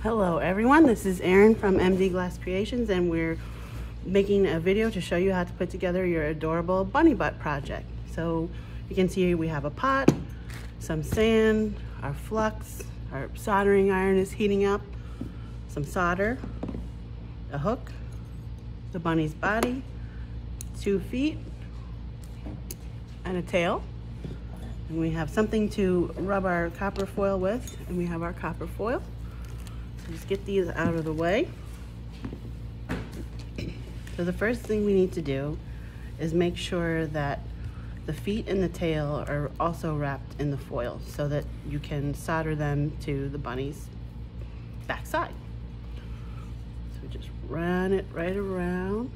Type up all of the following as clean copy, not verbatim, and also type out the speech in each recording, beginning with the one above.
Hello everyone, this is Erin from MD Glass Creations, and we're making a video to show you how to put together your adorable bunny butt project. So you can see we have a pot, some sand, our flux, our soldering iron is heating up, some solder, a hook, the bunny's body, 2 feet, and a tail. And we have something to rub our copper foil with, and we have our copper foil. Just get these out of the way. So the first thing we need to do is make sure that the feet and the tail are also wrapped in the foil so that you can solder them to the bunny's backside. So just run it right around.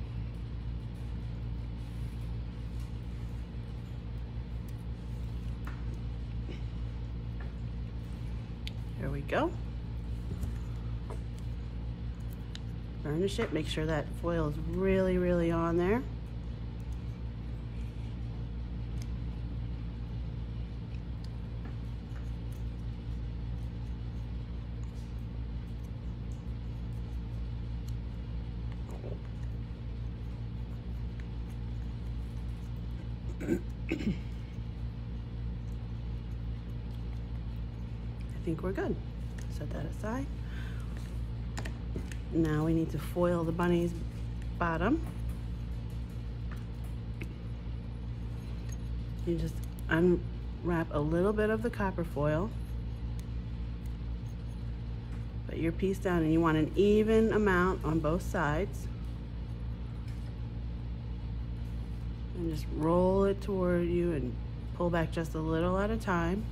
There we go. Burnish it, make sure that foil is really on there. I think we're good. Set that aside. Now we need to foil the bunny's bottom. You just unwrap a little bit of the copper foil, put your piece down, and you want an even amount on both sides. And just roll it toward you and pull back just a little at a time.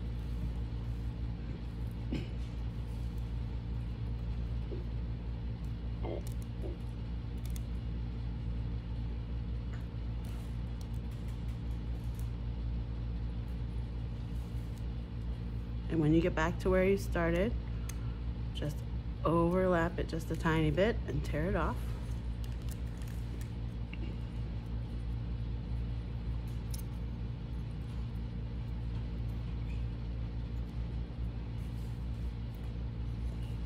And when you get back to where you started, just overlap it just a tiny bit and tear it off.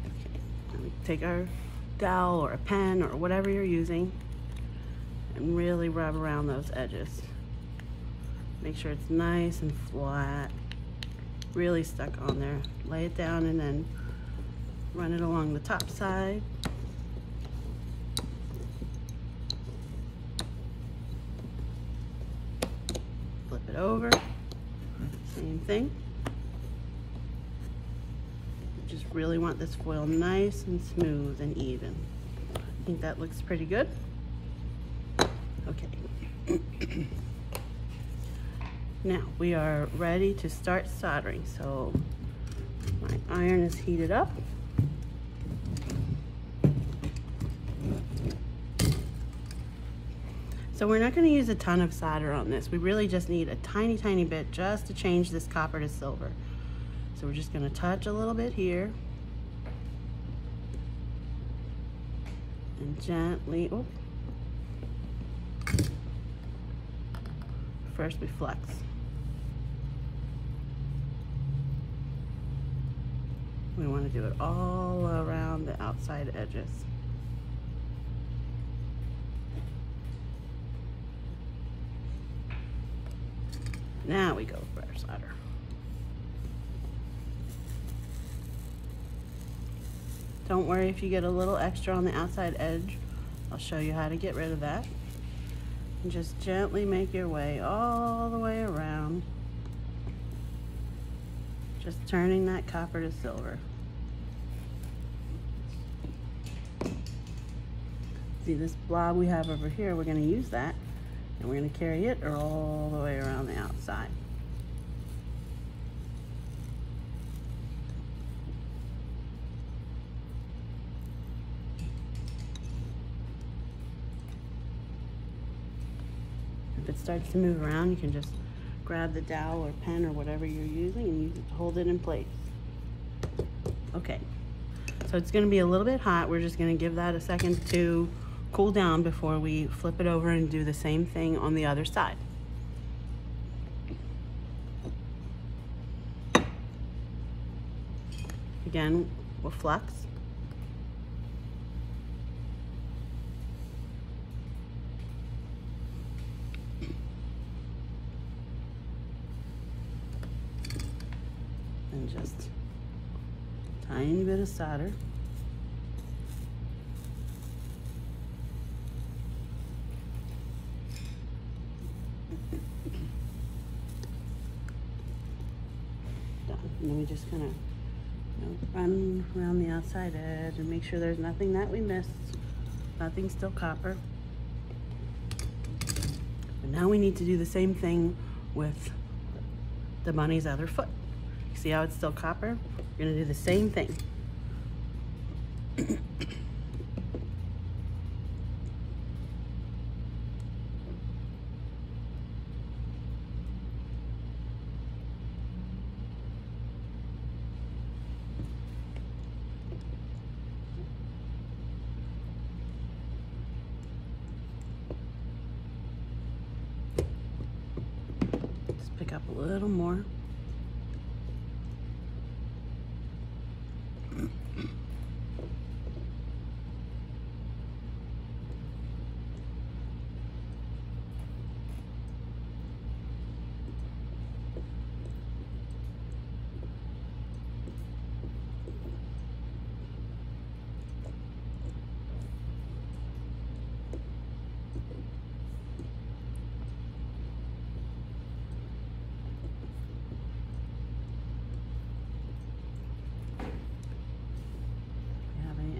Okay, now we take our dowel or a pen or whatever you're using and really rub around those edges. Make sure it's nice and flat. Really stuck on there. Lay it down and then run it along the top side. Flip it over. Same thing. You just really want this foil nice and smooth and even. I think that looks pretty good. Okay. Now we are ready to start soldering. So my iron is heated up. So we're not going to use a ton of solder on this. We really just need a tiny bit just to change this copper to silver. So we're just going to touch a little bit here and gently, oh, first we flex. We want to do it all around the outside edges. Now we go for our solder. Don't worry if you get a little extra on the outside edge. I'll show you how to get rid of that. And just gently make your way all the way around. Just turning that copper to silver. See this blob we have over here, we're going to use that and we're going to carry it all the way around the outside. If it starts to move around, you can just grab the dowel or pen or whatever you're using and use it to hold it in place. Okay, so it's going to be a little bit hot. We're just going to give that a second to cool down before we flip it over and do the same thing on the other side. Again, with flux. just a tiny bit of solder. Done. And then we just kind of run around the outside edge and make sure there's nothing that we missed. Nothing's still copper. But now we need to do the same thing with the bunny's other foot. See how it's still copper? We're gonna do the same thing. Just pick up a little more.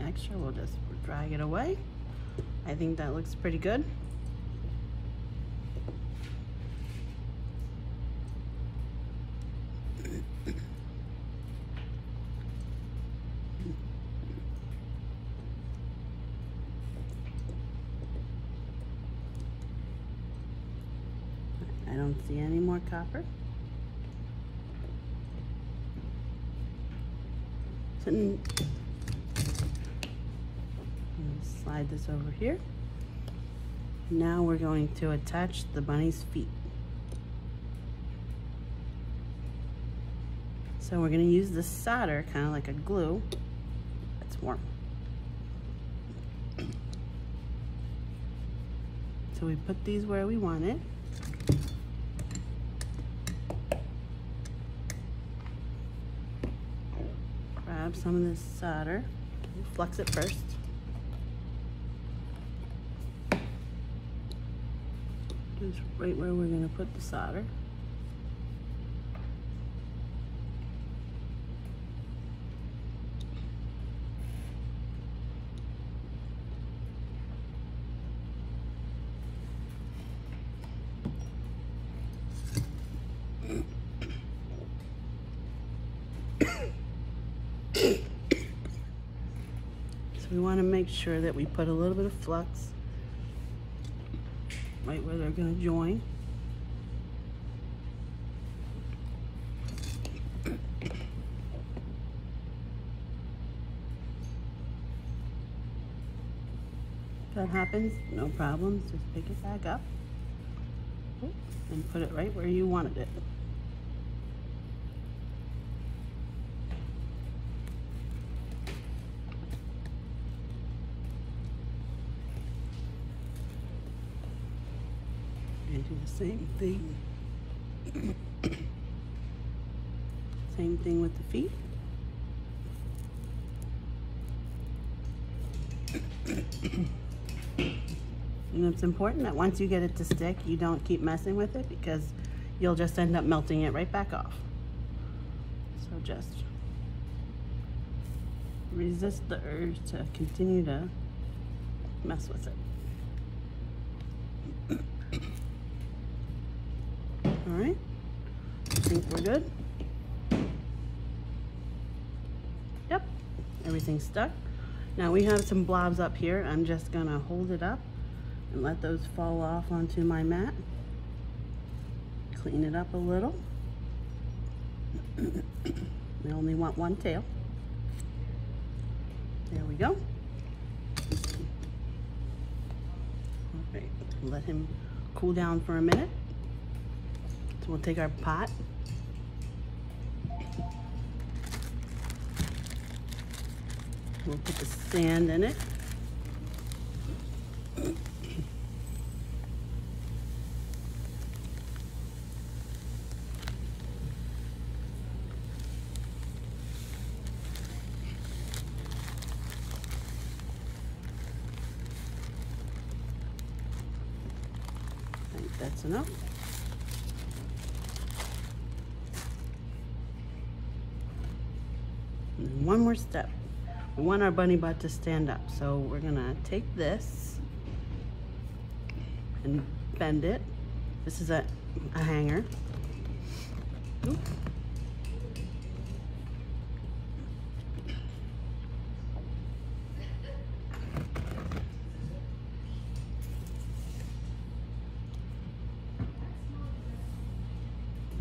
Extra, we'll just drag it away. I think that looks pretty good. I don't see any more copper. Slide this over here. Now we're going to attach the bunny's feet. So we're going to use the solder kind of like a glue. That's warm. So we put these where we want it. Grab some of this solder. Flux it first. Just right where we're going to put the solder. So we want to make sure that we put a little bit of flux right where they're going to join. If that happens, no problem. Just pick it back up and put it right where you wanted it. And do the same thing. Same thing with the feet. And it's important that once you get it to stick, you don't keep messing with it because you'll just end up melting it right back off. So just resist the urge to continue to mess with it. All right, I think we're good. Yep, everything's stuck. Now we have some blobs up here. I'm just gonna hold it up and let those fall off onto my mat. Clean it up a little. We only want one tail. There we go. Okay, let him cool down for a minute. So we'll take our pot. We'll put the sand in it. That's enough. And then one more step. We want our bunny butt to stand up. So we're gonna take this and bend it. This is a hanger. Oop.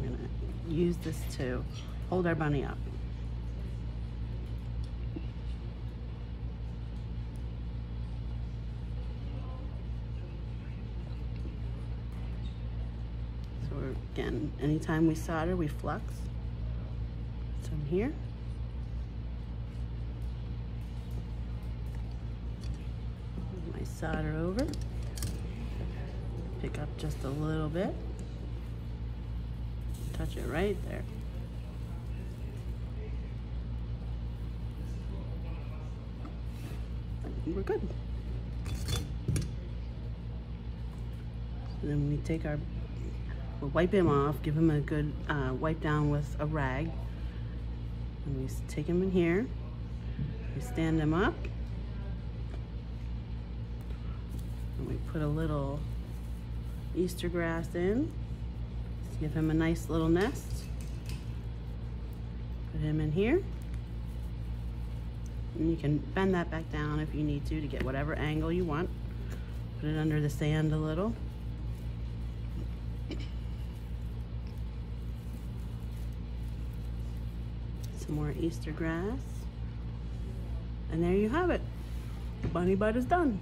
We're gonna use this to hold our bunny up. So again, anytime we solder, we flux. So I'm here. Move my solder over. Pick up just a little bit. Touch it right there. We're good. And then we take we'll wipe him off, give him a good wipe down with a rag. And we take him in here. We stand him up. And we put a little Easter grass in. Just give him a nice little nest. Put him in here. And you can bend that back down if you need to get whatever angle you want. Put it under the sand a little. Some more Easter grass. And there you have it. The bunny butt is done.